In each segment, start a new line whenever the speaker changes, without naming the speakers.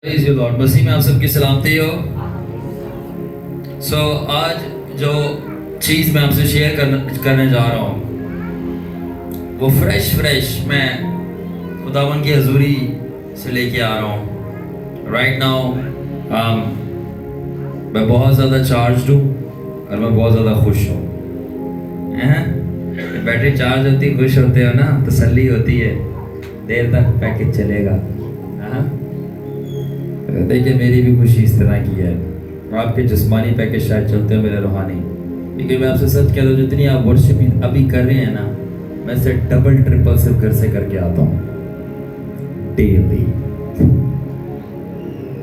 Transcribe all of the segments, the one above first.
Praise the Lord. मसीह में आप सबकी सलामती हो। आज जो चीज़ मैं आपसे शेयर करने जा रहा हूँ वो फ्रेश मैं खुदावन की हजूरी से लेके आ रहा हूँ। राइट नाउ मैं बहुत ज़्यादा चार्ज हूँ और मैं बहुत ज़्यादा खुश हूँ। बैटरी चार्ज होती, खुश होते हो ना, तसल्ली होती है, देर तक पैकेज चलेगा। देखिए मेरी भी खुशी इस तरह की है। आपके जिस्मानी पैकेज शायद चलते हो, मेरे रूहानी। लेकिन मैं आपसे सच कह रहा हूँ, जितनी आप वर्शिप अभी कर रहे हैं ना, मैं से डबल ट्रिपल सिर्फ घर से करके आता हूँ डेली।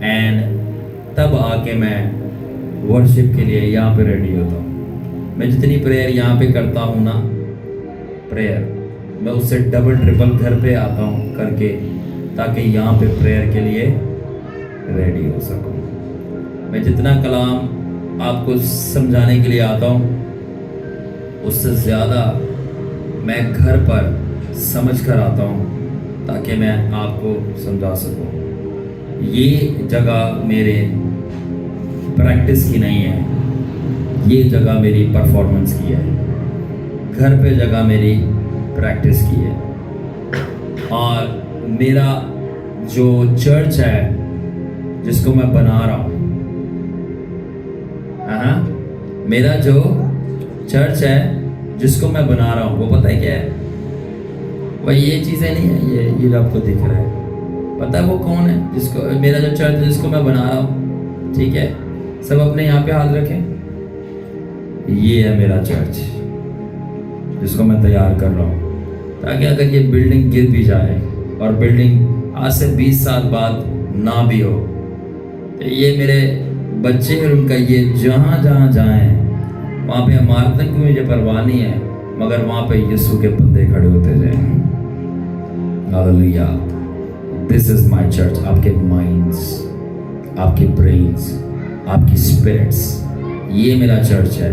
एंड तब आके मैं वर्शिप के लिए यहाँ पे रेडी होता हूँ। मैं जितनी प्रेयर यहाँ पे करता हूँ ना, प्रेयर मैं उससे डबल ट्रिपल घर पे आता हूँ करके, ताकि यहाँ पे प्रेयर के लिए रेडी हो सकूं। मैं जितना कलाम आपको समझाने के लिए आता हूँ, उससे ज़्यादा मैं घर पर समझ कर आता हूँ, ताकि मैं आपको समझा सकूं। ये जगह मेरे प्रैक्टिस की नहीं है, ये जगह मेरी परफॉर्मेंस की है। घर पे जगह मेरी प्रैक्टिस की है। और मेरा जो चर्च है जिसको मैं बना रहा हूँ, मेरा जो चर्च है जिसको मैं बना रहा हूँ, वो पता है क्या है? वही ये चीज़ें नहीं है, ये जो आपको दिख रहा है, पता है वो कौन है? जिसको मेरा जो चर्च है जिसको मैं बना रहा हूँ, ठीक है, सब अपने यहाँ पे हाथ रखें। ये है मेरा चर्च जिसको मैं तैयार कर रहा हूँ, ताकि अगर ये बिल्डिंग गिर भी जाए और बिल्डिंग आज से 20 साल बाद ना भी हो, तो ये मेरे बच्चे और उनका ये जहाँ जहाँ जाएं, वहाँ पे इमारतें की मुझे परवाह नहीं है, मगर वहाँ पे यीशु के बंदे खड़े होते जाएं। Hallelujah. This is my church. आपके माइंड्स, आपके ब्रेन्स, आपकी स्पिरिट्स, ये मेरा चर्च है।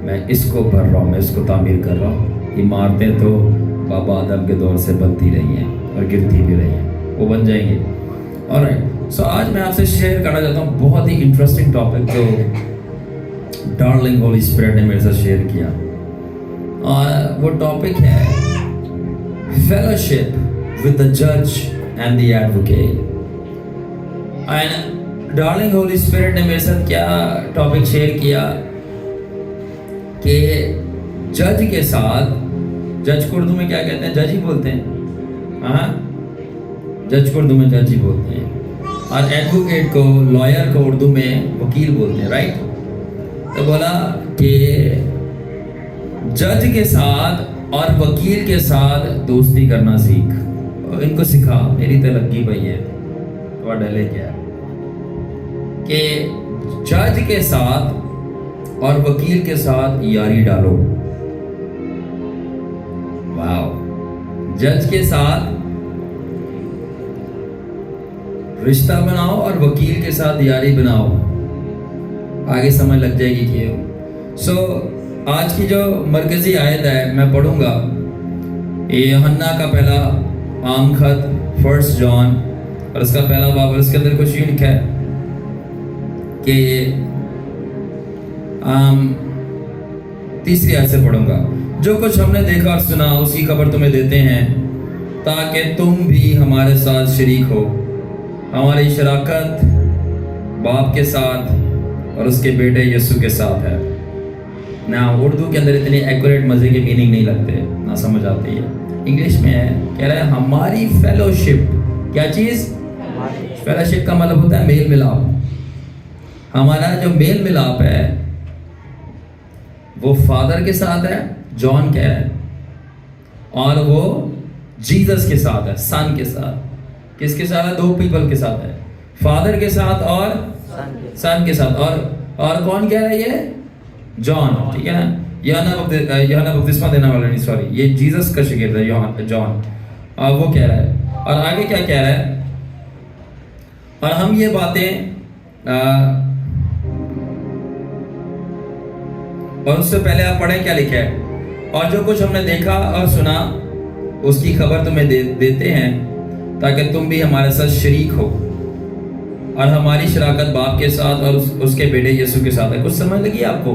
मैं इसको भर रहा हूँ, मैं इसको तामीर कर रहा हूँ। इमारतें तो बाबा आदम के दौर से बनती रही हैं और गिरती भी रही हैं, वो बन जाएंगे। ऑलराइट, सो आज मैं आपसे शेयर करना चाहता हूँ बहुत ही इंटरेस्टिंग टॉपिक जो डार्लिंग होली स्पिरिट ने मेरे साथ शेयर किया। और वो टॉपिक है फेलोशिप विद द जज and the advocate. And darling Holi spirit ने मेरे साथ क्या टॉपिक शेयर किया कि जज के साथ, जज को उर्दू में क्या कहते हैं? जज ही बोलते हैं। जज को उर्दू में जज ही बोलते हैं, और एडवोकेट को, लॉयर को उर्दू में वकील बोलते हैं। राइट? तो बोला कि जज के साथ और वकील के साथ दोस्ती करना सीख, और इनको सिखा। मेरी तो लगी पई है, तो डले क्या कि जज के साथ और वकील के साथ यारी डालो। वाओ। जज के साथ रिश्ता बनाओ और वकील के साथ यारी बनाओ, आगे समझ लग जाएगी कि आज की जो मरकजी आयत है मैं पढ़ूंगा, ये यूहन्ना का पहला आम खत 1 जॉन, और उसका पहला बाब, उसके अंदर कुछ यूं लिखा है कि तीसरी आयत से पढ़ूंगा। जो कुछ हमने देखा और सुना उसकी खबर तुम्हें देते हैं, ताकि तुम भी हमारे साथ शरीक हो। हमारी शराकत बाप के साथ और उसके बेटे यीशु के साथ है ना। उर्दू के अंदर इतनी एक्यूरेट मजे के मीनिंग नहीं लगते, ना समझ आती है। इंग्लिश में है, कह रहा है हमारी फेलोशिप। क्या चीज? फेलोशिप का मतलब होता है मेल मिलाप। हमारा जो मेल मिलाप है वो फादर के साथ है, जॉन कह रहा है, और वो जीसस के साथ है, सन के साथ। किसके साथ है? 2 पीपल के साथ है, फादर के साथ और सन के साथ। और कौन कह रहा है? ये जॉन, ठीक है ना। यूहन्ना बपतिस्मा देने वाला नहीं, सॉरी, ये जीसस का शागिर्द है जॉन, और वो कह रहा है। और आगे क्या कह रहा है? और हम ये बातें और उससे पहले आप पढ़ें क्या लिखा है। और जो कुछ हमने देखा और सुना उसकी खबर तुम्हें देते हैं, ताकि तुम भी हमारे साथ शरीक हो। और हमारी शराकत बाप के साथ और उसके बेटे यीशु के साथ है। कुछ समझ लगी आपको?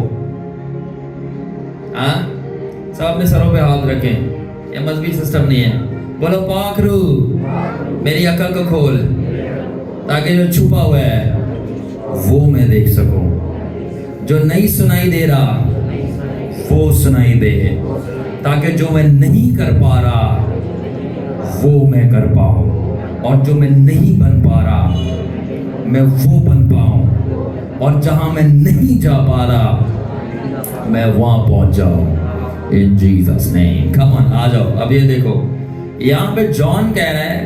हाँ, सब अपने सरों पे हाथ रखें। ये मजहबी सिस्टम नहीं है। बोलो पाक रूह मेरी अकल को खोल, ताकि जो छुपा हुआ है वो मैं देख सकूं, जो नहीं सुनाई दे रहा वो सुनाई दे, ताकि जो मैं नहीं कर पा रहा वो मैं कर पाऊं, और जो मैं नहीं बन पा रहा मैं वो बन पाऊं, और जहां मैं नहीं जा पा रहा मैं वहां पहुंच जाऊं। In Jesus name. Come on, आ जाओ। अब ये देखो, यहाँ पे जॉन कह रहा है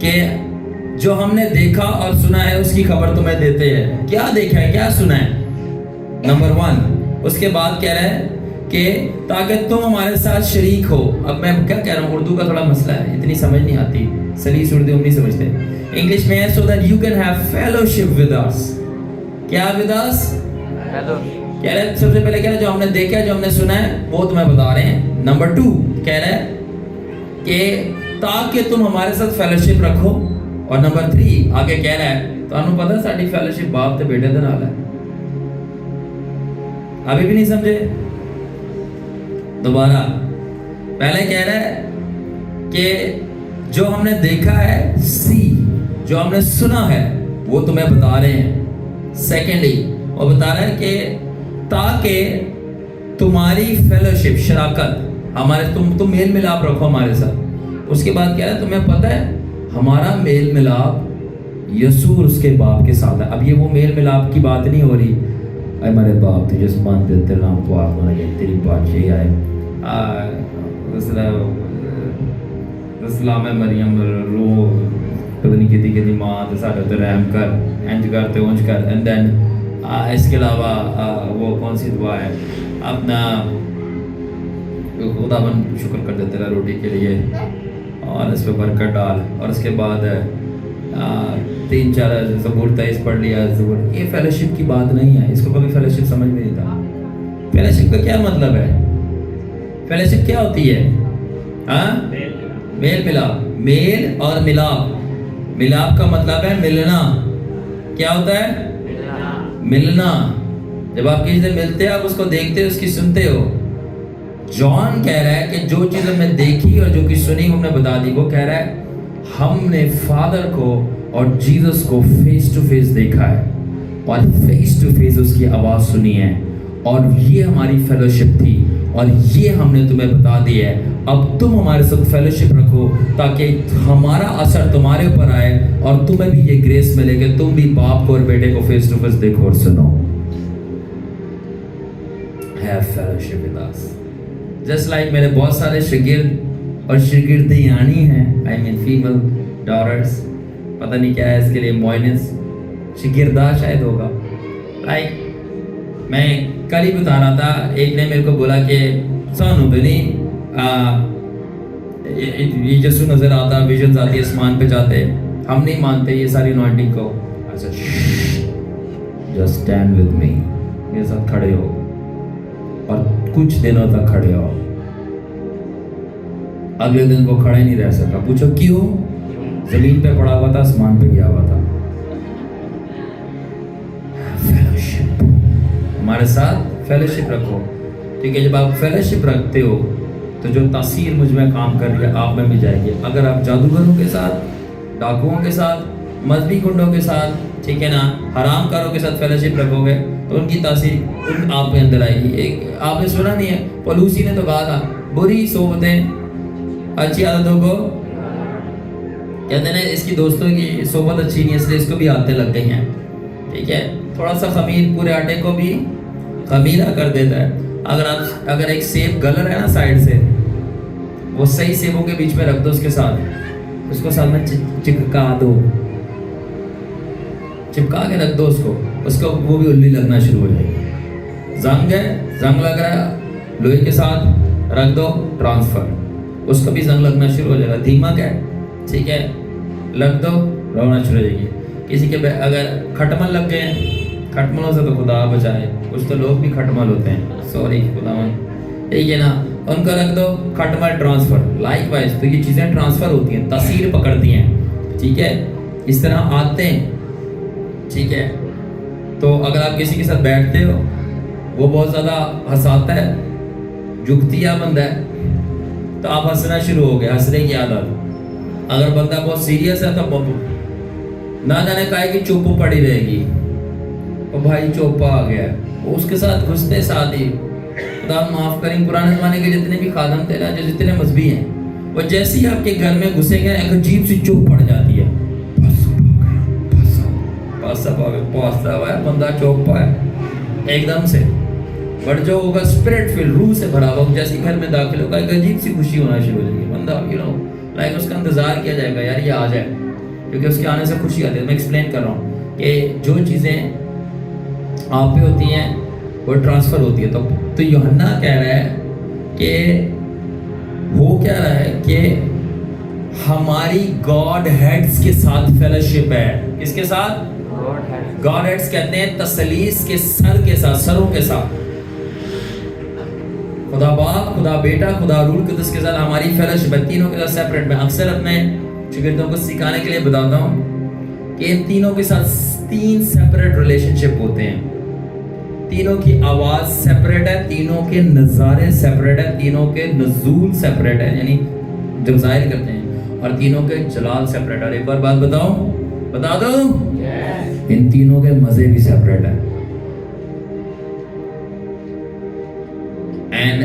कि जो हमने देखा और सुना है उसकी खबर तुम्हें देते हैं। क्या देखा है, क्या सुना है? नंबर 1। उसके बाद कह रहा है कि ताकि तुम हमारे साथ शरीक हो। अब मैं क्या कह रहा हूँ, उर्दू का थोड़ा मसला है, इतनी समझ नहीं आती, सलीस उर्दू हम नहीं समझते। इंग्लिश में है so that you can have fellowship with us. क्या विद अस? कह रहे हैं सबसे पहले कह रहे हैं जो हमने देखा है, जो हमने सुना है वो तुम्हें बता रहे हैं। नंबर 2 कह रहा है कि ताकि तुम हमारे साथ फेलोशिप रखो। और नंबर 3 आगे कह रहा है तो पता साड़ी फेलोशिप बाप ते बेटे दे नाल है। अभी भी नहीं समझे? दोबारा, पहले कह रहा है कि जो हमने देखा है, सी, जो हमने सुना है वो तुम्हें बता रहे हैं। सेकेंडली वो बता रहा है कि ताकि तुम्हारी फेलोशिप, शराकत हमारे, तुम मेल मिलाप रखो हमारे साथ। उसके बाद कह रहा है तुम्हें पता है हमारा मेल मिलाप यीशु और उसके बाप के साथ है। अब ये वो मेल मिलाप की बात नहीं हो रही, अरे हमारे बाप तुझे मान दे, तेरे नाम को आप माने, तेरी बादशाही आए, सलाम मरियम रो पता नहीं कितनी माँ तो साढ़े तो रहम कर, इंज कर तो उंज कर। एंड देन इसके अलावा वो कौन सी दुआ है अपना, खुदावन शुक्र कर दे तेरा रोटी के लिए और इस पर बरकत डाल। और उसके बाद 3-4 ज़बूर 23 पढ़ लिया ज़बूर। ये फेलोशिप की बात नहीं है, इसको कभी फेलोशिप समझ में नहीं था। फेलोशिप का क्या मतलब है? फेलोशिप क्या होती है? हाँ, मेल मिलाप। मेल और मिलाप, मिलाप का मतलब है मिलना। क्या होता है? मिलना। जब आप किसी से मिलते हो, आप उसको देखते हो, उसकी सुनते हो। जॉन कह रहा है कि जो चीज़ हमने देखी और जो कि सुनी हमने बता दी। वो कह रहा है हमने फादर को और जीसस को फेस टू फेस देखा है और फेस टू फेस उसकी आवाज़ सुनी है, और ये हमारी फेलोशिप थी और ये हमने तुम्हें बता दिया है। अब तुम हमारे साथ फेलोशिप रखो ताकि हमारा असर तुम्हारे ऊपर आए और तुम्हें भी ये ग्रेस मिले कि तुम भी बाप को और बेटे को फेस टू फेस देखो और सुनो। Have fellowship with us. Just like मेरे बहुत सारे शागिर्द और शागिर्दियानी हैं, आई मीन फीमेल डॉटर्स, पता नहीं क्या है इसके लिए, मोइनस शागिर्दा शायद होगा। लाइक मैं कल ही बता रहा था, एक ने मेरे को बोला कि सोनू बनी ये यीशु नजर आता, विजन्स आती है, आसमान पे जाते, हम नहीं मानते ये सारी अनॉइंटिंग को। अच्छा, जस्ट स्टैंड विद मी, मेरे साथ खड़े हो और कुछ दिनों तक खड़े हो। अगले दिन वो खड़े नहीं रह सका। पूछो क्यों? जमीन पे पड़ा हुआ था, आसमान पे गया हुआ था। फेलोशिप, हमारे साथ फेलोशिप रखो। ठीक है, जब आप फेलोशिप रखते हो तो जो तासीर मुझ में काम कर रही है आप में भी जाएगी। अगर आप जादूगरों के साथ, डाकुओं के साथ, मजहबी गुंडों के साथ, ठीक है ना, हरामकारों के साथ फेलोशिप रखोगे तो उनकी तासीर आप में अंदर आएगी। एक आपने सुना नहीं है, पलूसी ने तो कहा था बुरी सोबतें अच्छी आदतों को, कहते हैं इसकी दोस्तों की सोबत अच्छी नहीं है इसलिए इसको भी आदतें लग गई हैं। ठीक है, थोड़ा सा खमीर पूरे आटे को भी खमीरा कर देता है। अगर एक सेब गल रहा है ना साइड से, वो सही सेबों के बीच में रख दो, उसके साथ उसको साथ में चिपका दो, चिपका के रख दो उसको वो भी उल्ली लगना शुरू हो जाएगी। जंग है, जंग लग रहा है, लोहे के साथ रख दो, ट्रांसफर, उसको भी जंग लगना शुरू हो जाएगा। दीमक है, ठीक है, लग दो, रोना शुरू हो जाएगी। किसी के अगर खटमल लग गए, खटमलों से तो खुदा बचाए, कुछ तो लोग भी खटमल होते हैं, सॉरी खुदावन, ठीक है ना, उनको रख दो, खटमल ट्रांसफर। लाइक वाइज तो ये चीज़ें ट्रांसफर होती हैं, तासीर पकड़ती हैं। ठीक है, इस तरह आदतें ठीक है। तो अगर आप किसी के साथ बैठते हो, वो बहुत ज़्यादा हंसाता है, जुगतिया बंदा है, तो आप हंसना शुरू हो गए, हंसने की आदत। अगर बंदा बहुत सीरियस है तो ना जाने काहे की चुप पड़ी रहेगी, तो भाई चोपा आ गया है, उसके साथ घुसते साथ ही खुदा माफ करें, पुराने जमाने के जितने भी खादम थे ना, जो जितने मजहबी हैं, वो जैसे ही आपके घर में घुसेंगे एक अजीब सी चुप पड़ जाती है, बंदा चौपा है एकदम से। बट जो होगा स्पिरिट फील, रूह से भरा हुआ, जैसे घर में दाखिल होगा एक अजीब सी खुशी होना शुरू हो जाएगी। बंदा लाइक उसका इंतजार किया जाएगा, यार ये आ जाए, क्योंकि उसके आने से खुशी आती है। मैं एक्सप्लेन कर रहा हूँ कि जो चीज़ें आप पे होती हैं वो ट्रांसफ़र होती है। तो यूहन्ना कह रहा है कि वो कह रहा है कि हमारी गॉड हेड्स के साथ फेलोशिप है। किसके साथ? गॉड हेड्स कहते हैं तसलीस के सर के साथ, सरों के साथ। खुदा बाप, खुदा बेटा, खुदा रूह कुद्दुस के साथ हमारी फेलोशिप है, तीनों के साथ सेपरेट। मैं अक्सर अपने शागिर्दों को सिखाने के लिए बताता हूँ कि इन तीनों के साथ 3 सेपरेट रिलेशनशिप होते हैं। तीनों की आवाज़ सेपरेट है, तीनों के नज़ारे सेपरेट है, तीनों के नज़ूल सेपरेट है, यानी जब ज़ाहिर करते हैं, और तीनों के जलाल सेपरेट है। और एक बार बात बता दो, इन तीनों के मज़े भी सेपरेट है, एंड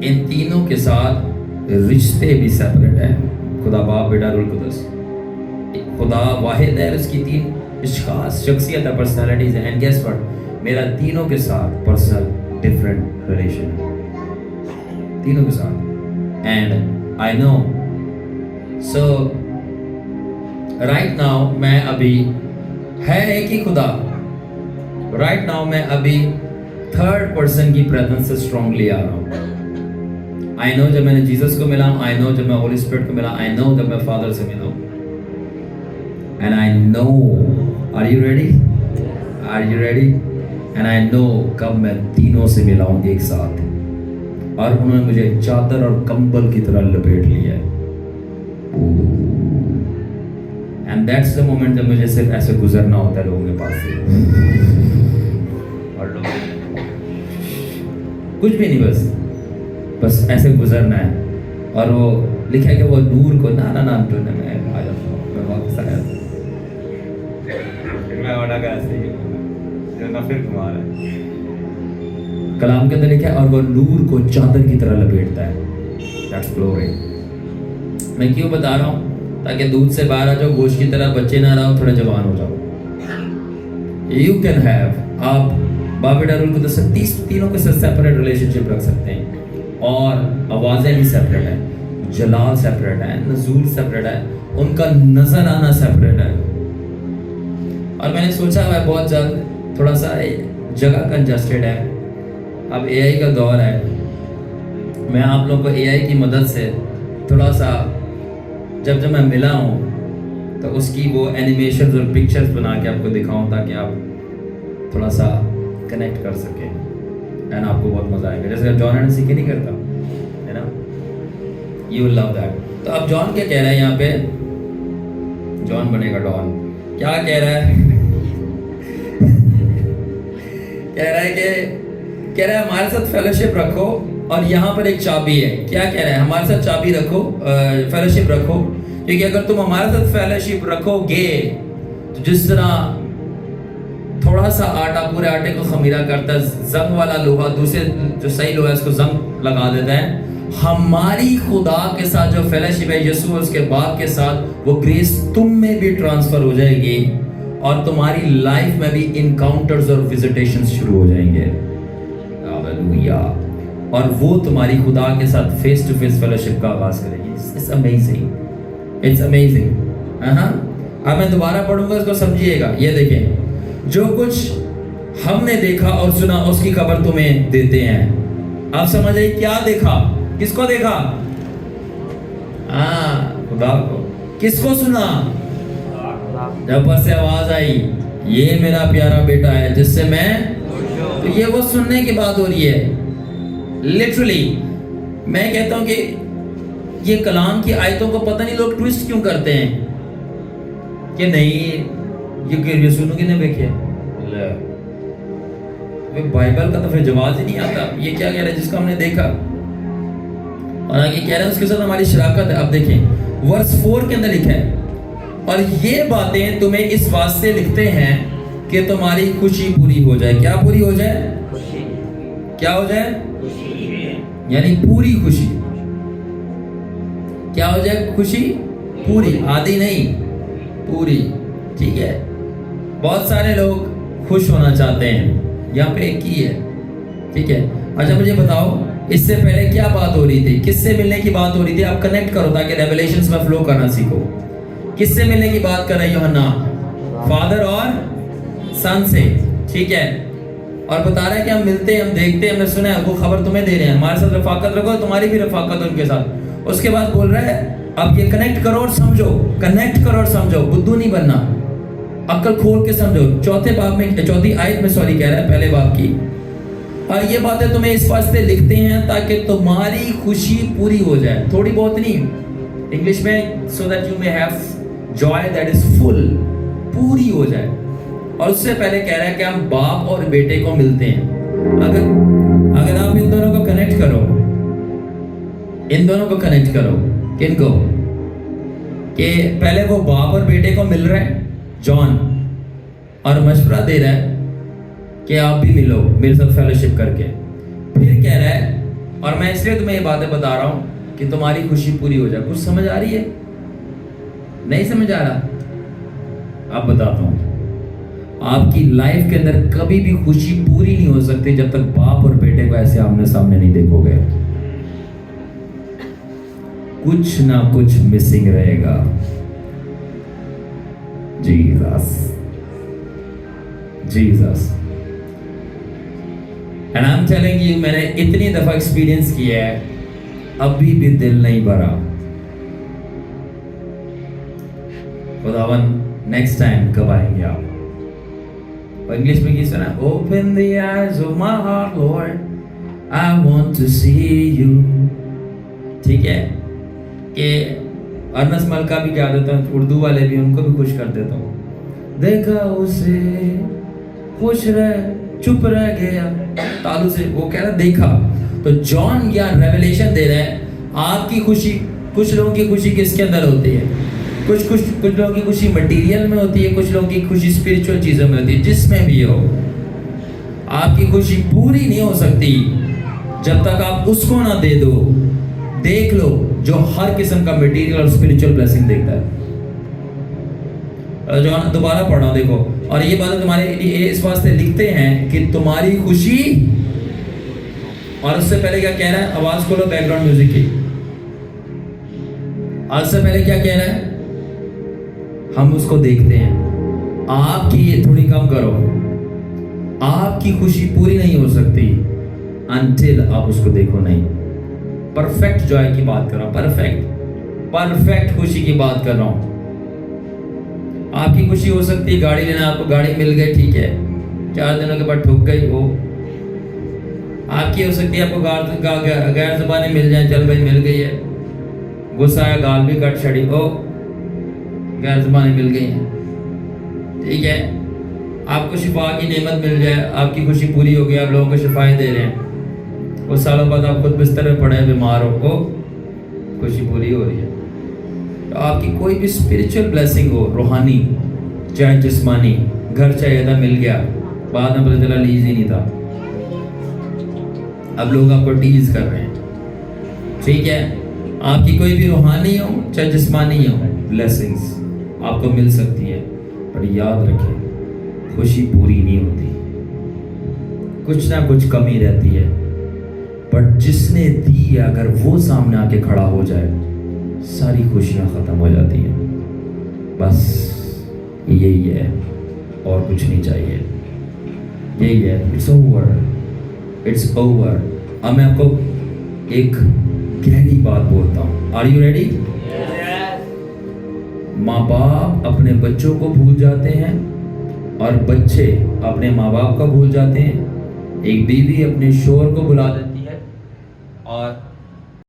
इन तीनों के साथ रिश्ते भी सेपरेट है। खुदा बाप, बेटा, रूह कुद्दुस। खुदा वाहिद है, उसकी 3 इश्खास शख्सियत है, पर्सनालिटीज है। एंड गेस व्हाट, मेरा तीनों के साथ पर्सनल डिफरेंट रिलेशन है, तीनों के साथ। And I no, so right now मैं अभी है एक ही खुदा, राइट नाउ मैं अभी थर्ड पर्सन की प्रेजेंस से स्ट्रांगली आ रहा हूँ। आई नो जब मैंने जीसस को मिला हूँ, आई नो जब मैं होली स्पिरिट को मिला, आई नो जब मैं फादर से मिला हूँ, and I know, are you ready, are you ready, and I know कब मैं तीनों से मिला हूँ एक साथ, और उन्होंने मुझे चादर और कंबल की तरह लपेट लिया है। एंड दैट्स द मोमेंट जब मुझे सिर्फ ऐसे गुजरना होता है लोगों के पास से, और लोग कुछ भी नहीं, बस ऐसे गुजरना है। और वो लिखा है कि वो नूर को ना मैं आ जाता हूँ, मैं वापस आया, मैं होना का ऐसे ही ना, फिर घुमा रहा है। कलाम के अंदर लिखा है, और वो नूर को चादर की तरह लपेटता है। That's glory. मैं क्यों बता रहा हूँ? ताकि दूध से बाहर आ जाओ, गोश्त की तरह बच्चे ना रहो, थोड़ा जवान हो जाओ। यू कैन हैव, आप बाप बेटा रूह कुद्दुस तीनों के साथ सेपरेट रिलेशनशिप रख सकते हैं, और आवाज़ें भी सेपरेट है, जलाल सेपरेट है, नज़ूल सेपरेट है, उनका नजर आना सेपरेट है। और मैंने सोचा हुआ है बहुत जल्द, थोड़ा सा जगह कंजस्टेड है, अब एआई का दौर है, मैं आप लोगों को एआई की मदद से थोड़ा सा जब मैं मिला हूँ तो उसकी वो एनिमेशंस और पिक्चर्स बना के आपको दिखाऊं, ताकि आप थोड़ा सा कनेक्ट कर सकें, एंड आपको बहुत मज़ा आएगा। जैसे जॉन एंड सीके नहीं करता है ना, यू विल लव दैट। तो अब जॉन क्या कह रहा है यहाँ पे, जॉन बनेगा डॉन, क्या कह रहा है कह रहा है हमारे साथ फेलोशिप रखो, और यहाँ पर एक चाबी है। क्या कह रहा है? हमारे साथ चाबी रखो, फेलोशिप रखो, क्योंकि अगर तुम हमारे साथ फेलोशिप रखोगे तो जिस तरह थोड़ा सा आटा पूरे आटे को खमीरा करता है, जंग वाला लोहा दूसरे जो सही लोहा है उसको जंग लगा देता है, हमारी खुदा के साथ जो फेलोशिप है यीशु और उसके बाप के साथ, वो ग्रेस तुम में भी ट्रांसफर हो जाएगी, और तुम्हारी लाइफ में भी इनकाउंटर्स और विजिटेशंस शुरू हो जाएंगे। हालेलुया। और वो तुम्हारी खुदा के साथ फेस टू फेस फेलोशिप का आगाज करेगी। It's amazing, it's amazing. अब मैं दोबारा पढ़ूंगा, इसको समझिएगा। ये देखें, जो कुछ हमने देखा और सुना उसकी खबर तुम्हें देते हैं। आप समझ आइए, क्या देखा, किसको देखा? खुदा को। किसको सुना? जब ऊपर से आवाज आई, ये मेरा प्यारा बेटा है जिससे मैं, तो ये वो सुनने की बात हो रही है। लिटरली मैं कहता हूं कि ये कलाम की आयतों को पता नहीं लोग ट्विस्ट क्यों करते हैं कि नहीं ये सुनो कि नहीं देखे बाइबल का तो फिर जवाब ही नहीं आता। ये क्या कह रहा है जिसको हमने देखा, और आगे कह रहा है उसके साथ हमारी शराकत है। अब देखें वर्स 4 के अंदर लिखा है, और ये बातें तुम्हें इस वास्ते लिखते हैं कि तुम्हारी खुशी पूरी हो जाए। क्या पूरी हो जाए? क्या हो जाए? यानी पूरी खुशी। क्या हो जाए? खुशी पूरी, आधी नहीं, पूरी। ठीक है, बहुत सारे लोग खुश होना चाहते हैं, यहाँ पे एक ही है। ठीक है, अच्छा मुझे बताओ इससे पहले क्या बात हो रही थी? किससे मिलने की बात हो रही थी? आप कनेक्ट करो ताकि रेवलेशंस में फ्लो करना सीखो। किससे मिलने की बात कर रहे हैं यूहन्ना? फादर और सन से। ठीक है, और बता रहा है कि हम मिलते हैं, हम देखते हैं, हमने सुना है, वो खबर तुम्हें दे रहे हैं, हमारे साथ रफाकत रखो, तुम्हारी भी रफाकत उनके साथ। उसके बाद बोल रहा है अब ये कनेक्ट करो और समझो, कनेक्ट करो और समझो, बुद्धू नहीं बनना, अक्ल खोल के समझो। चौथे बाब में, चौथी आयत में सॉरी कह रहा है, पहले बाब की। और ये बातें तुम्हें इस वास्ते लिखते हैं ताकि तुम्हारी खुशी पूरी हो जाए। थोड़ी बहुत नहीं, इंग्लिश में so that you may have Joy that is full, पूरी हो जाए। और उससे पहले कह रहा है कि हम बाप और बेटे को मिलते हैं। अगर आप इन दोनों को कनेक्ट करो, इन दोनों को कनेक्ट करो, किनको? कि पहले वो बाप और बेटे को मिल रहा है जॉन, और मशवरा दे रहा है कि आप भी मिलो मेरे साथ फेलोशिप करके। फिर कह रहा है, और मैं इसलिए तुम्हें ये बातें बता रहा हूं कि तुम्हारी खुशी पूरी हो जाए। कुछ समझ आ रही है? नहीं समझ आ रहा? अब बताता हूं। आपकी लाइफ के अंदर कभी भी खुशी पूरी नहीं हो सकती जब तक बाप और बेटे को ऐसे आमने सामने नहीं देखोगे। कुछ ना कुछ मिसिंग रहेगा। Jesus, Jesus. And I am telling you, मैंने इतनी दफा एक्सपीरियंस किया है, अभी भी दिल नहीं भरा। खुदावन नेक्स्ट टाइम कब आएंगे आप? और इंग्लिश में किस तरह, open the eyes of my heart lord, I want to see you. ठीक है, कि अर्नस मलका भी गा देता हूँ, उर्दू वाले भी, उनको भी खुश कर देता हूँ। देखा उसे खुश रह, चुप रह गया, तालू से वो कह रहा देखा। तो जॉन या रेवलेशन दे रहा है आपकी खुशी। कुछ लोगों की खुशी किसके अंदर होती है? कुछ लोगों की खुशी मटेरियल में होती है, कुछ लोगों की खुशी स्पिरिचुअल चीजों में होती है। जिसमें भी हो, आपकी खुशी पूरी नहीं हो सकती जब तक आप उसको ना दे दो। देख लो जो हर किस्म का मटेरियल और स्पिरिचुअल ब्लेसिंग देखता है। जो दोबारा पढ़ रहा हूं, देखो, और ये बातें तुम्हारे लिए इस वास्ते लिखते हैं कि तुम्हारी खुशी। और उससे पहले क्या कह रहा है? आवाज खोलो बैकग्राउंड म्यूजिक की। और उससे पहले क्या कह रहा है? हम उसको देखते हैं। आपकी ये थोड़ी कम करो, आपकी खुशी पूरी नहीं हो सकती अनटिल आप उसको देखो नहीं। परफेक्ट जॉय की बात कर रहा हूं, परफेक्ट खुशी की बात कर रहा हूं। आपकी खुशी हो सकती है गाड़ी लेना, आपको गाड़ी मिल गई, ठीक है, 4 दिनों के बाद ठुक गई वो। आपकी हो सकती है आपको गैर ज़बानी मिल जाए, चल भाई मिल गई है, गुस्सा आया गाल भी कट छड़ी, ओ गैर ज़बानी मिल गई है, ठीक है। आपको शिफा की नेमत मिल जाए, आपकी खुशी पूरी हो गई, आप लोगों को शिफाएं दे रहे हैं। कुछ सालों बाद आप खुद बिस्तर में पड़े बीमार हो, ओ खुशी पूरी हो रही है। तो आपकी कोई भी स्पिरिचुअल ब्लेसिंग हो, रूहानी चाहे जिस्मानी, घर चाहिए था मिल गया, बाद में पता चला लीज ही नहीं था, अब लोग आपको टीज कर रहे हैं, ठीक है। आपकी कोई भी रूहानी हो चाहे जिस्मानी हो, ब्लेसिंग्स आपको मिल सकती है, पर याद रखें खुशी पूरी नहीं होती, कुछ ना कुछ कमी रहती है। पर जिसने दी है अगर वो सामने आके खड़ा हो जाए, सारी खुशियां खत्म हो जाती हैं। बस यही है और कुछ नहीं चाहिए, यही है। It's over, it's over. अब मैं आपको एक गहरी बात बोलता हूं, आर यू रेडी? माँ बाप अपने बच्चों को भूल जाते हैं और बच्चे अपने माँ बाप को भूल जाते हैं। एक बीवी अपने शोहर को बुला देती है और